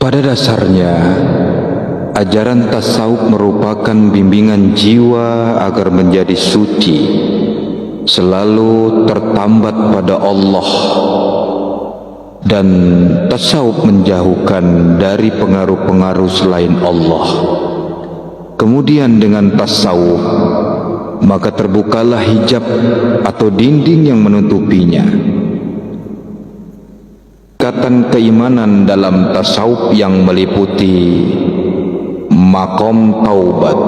Pada dasarnya, ajaran tasawuf merupakan bimbingan jiwa agar menjadi suci, selalu tertambat pada Allah, dan tasawuf menjauhkan dari pengaruh-pengaruh selain Allah. Kemudian dengan tasawuf, maka terbukalah hijab atau dinding yang menutupinya. Ikatan keimanan dalam tasawuf yang meliputi maqam taubat,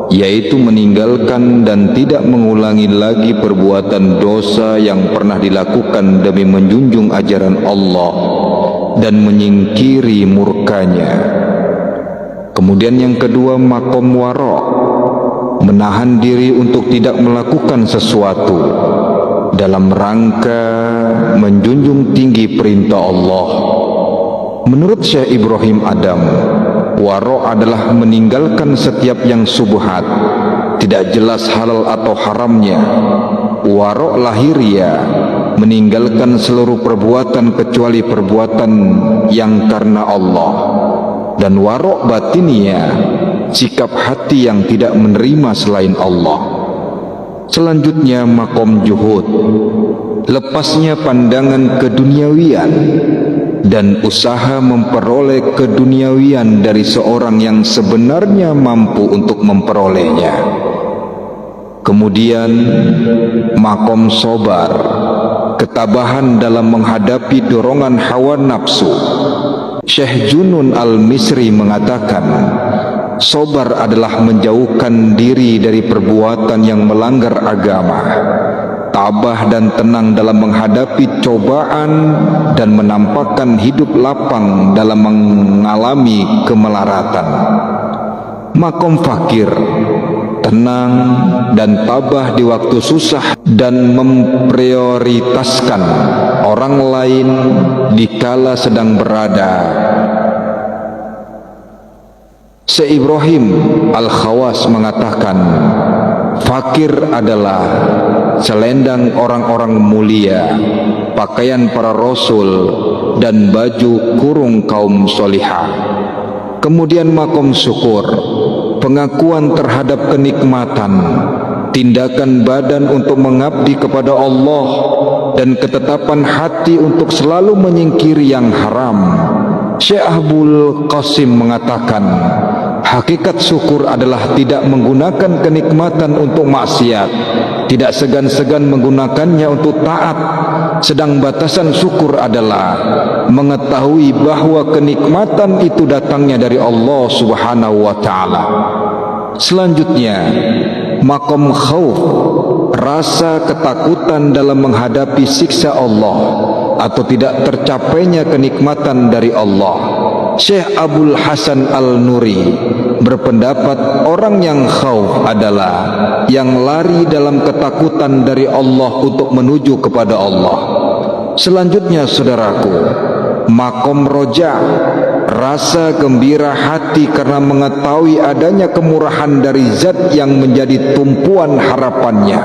yaitu meninggalkan dan tidak mengulangi lagi perbuatan dosa yang pernah dilakukan demi menjunjung ajaran Allah dan menyingkiri murkanya. Kemudian yang kedua, maqam wara', menahan diri untuk tidak melakukan sesuatu dalam rangka menjunjung tinggi perintah Allah. Menurut Syekh Ibrahim Adam, wara' adalah meninggalkan setiap yang subhat, tidak jelas halal atau haramnya. Wara' lahiriah, meninggalkan seluruh perbuatan kecuali perbuatan yang karena Allah. Dan wara' batiniah, sikap hati yang tidak menerima selain Allah. Selanjutnya maqam juhud, lepasnya pandangan keduniawian dan usaha memperoleh keduniawian dari seorang yang sebenarnya mampu untuk memperolehnya. Kemudian maqam sabar, ketabahan dalam menghadapi dorongan hawa nafsu. Syekh Junun Al-Misri mengatakan, sabar adalah menjauhkan diri dari perbuatan yang melanggar agama, tabah dan tenang dalam menghadapi cobaan, dan menampakkan hidup lapang dalam mengalami kemelaratan. Maqam fakir, tenang dan tabah di waktu susah dan memprioritaskan orang lain dikala sedang berada. Syekh Ibrahim Al-Khawas mengatakan, fakir adalah selendang orang-orang mulia, pakaian para rasul, dan baju kurung kaum solihah. Kemudian maqam syukur, pengakuan terhadap kenikmatan, tindakan badan untuk mengabdi kepada Allah, dan ketetapan hati untuk selalu menyingkiri yang haram. Syekh Abdul Qasim mengatakan, hakikat syukur adalah tidak menggunakan kenikmatan untuk maksiat, tidak segan-segan menggunakannya untuk taat. Sedang batasan syukur adalah mengetahui bahwa kenikmatan itu datangnya dari Allah Subhanahu wa ta'ala. Selanjutnya maqam khauf, rasa ketakutan dalam menghadapi siksa Allah atau tidak tercapainya kenikmatan dari Allah. Syekh Abdul Hasan Al-Nuri berpendapat orang yang khauf adalah yang lari dalam ketakutan dari Allah untuk menuju kepada Allah. Selanjutnya saudaraku, maqam roja, rasa gembira hati karena mengetahui adanya kemurahan dari zat yang menjadi tumpuan harapannya.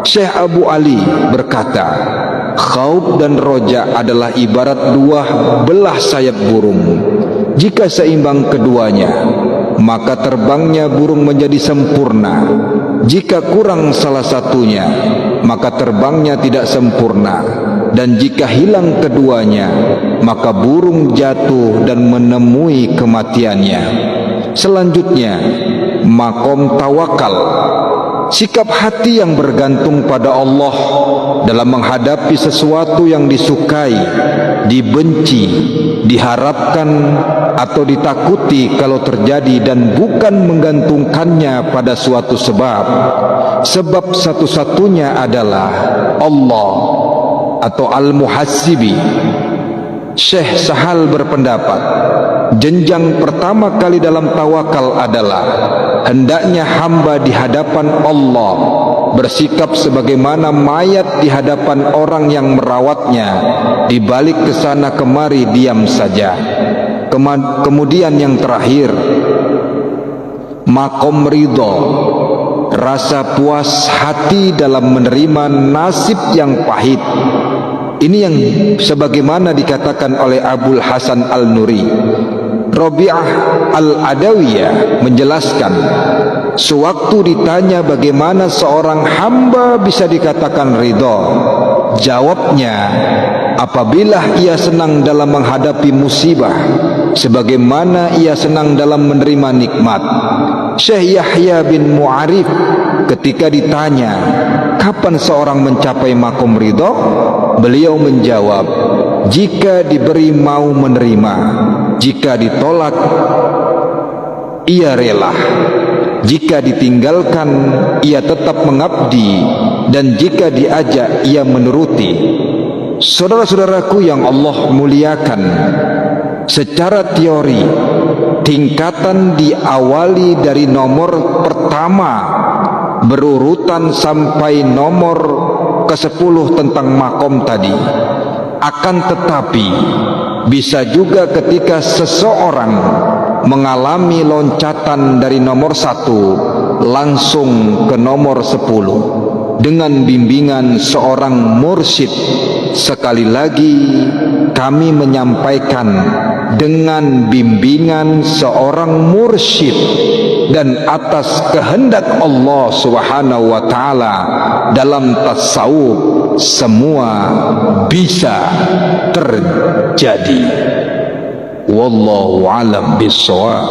Syekh Abu Ali berkata, khauf dan roja adalah ibarat dua belah sayap burung. Jika seimbang keduanya, maka terbangnya burung menjadi sempurna. Jika kurang salah satunya, maka terbangnya tidak sempurna. Dan jika hilang keduanya, maka burung jatuh dan menemui kematiannya. Selanjutnya maqam tawakal, sikap hati yang bergantung pada Allah dalam menghadapi sesuatu yang disukai, dibenci, diharapkan atau ditakuti kalau terjadi, dan bukan menggantungkannya pada suatu sebab. Sebab satu-satunya adalah Allah atau Al-Muhasibi. Syekh Sahal berpendapat, jenjang pertama kali dalam tawakal adalah hendaknya hamba di hadapan Allah bersikap sebagaimana mayat di hadapan orang yang merawatnya, di balik kesana kemari diam saja. Kemudian yang terakhir, maqam ridho, rasa puas hati dalam menerima nasib yang pahit, Ini yang sebagaimana dikatakan oleh Abul Hasan Al-Nuri. Rabi'ah Al-Adawiyah menjelaskan, sewaktu ditanya bagaimana seorang hamba bisa dikatakan ridha, jawabnya, apabila ia senang dalam menghadapi musibah sebagaimana ia senang dalam menerima nikmat. Syekh Yahya bin Mu'arif ketika ditanya kapan seorang mencapai makom ridha, beliau menjawab, jika diberi mau menerima, jika ditolak ia rela, jika ditinggalkan ia tetap mengabdi, dan jika diajak ia menuruti. Saudara-saudaraku yang Allah muliakan, secara teori tingkatan diawali dari nomor pertama berurutan sampai nomor ke-10 tentang makom tadi. Akan tetapi bisa juga ketika seseorang mengalami loncatan dari nomor 1 langsung ke nomor 10 dengan bimbingan seorang mursyid. Sekali lagi kami menyampaikan, dengan bimbingan seorang mursyid dan atas kehendak Allah Subhanahu wa taala, dalam tasawuf semua bisa terjadi. Wallahu a'lam bishawab.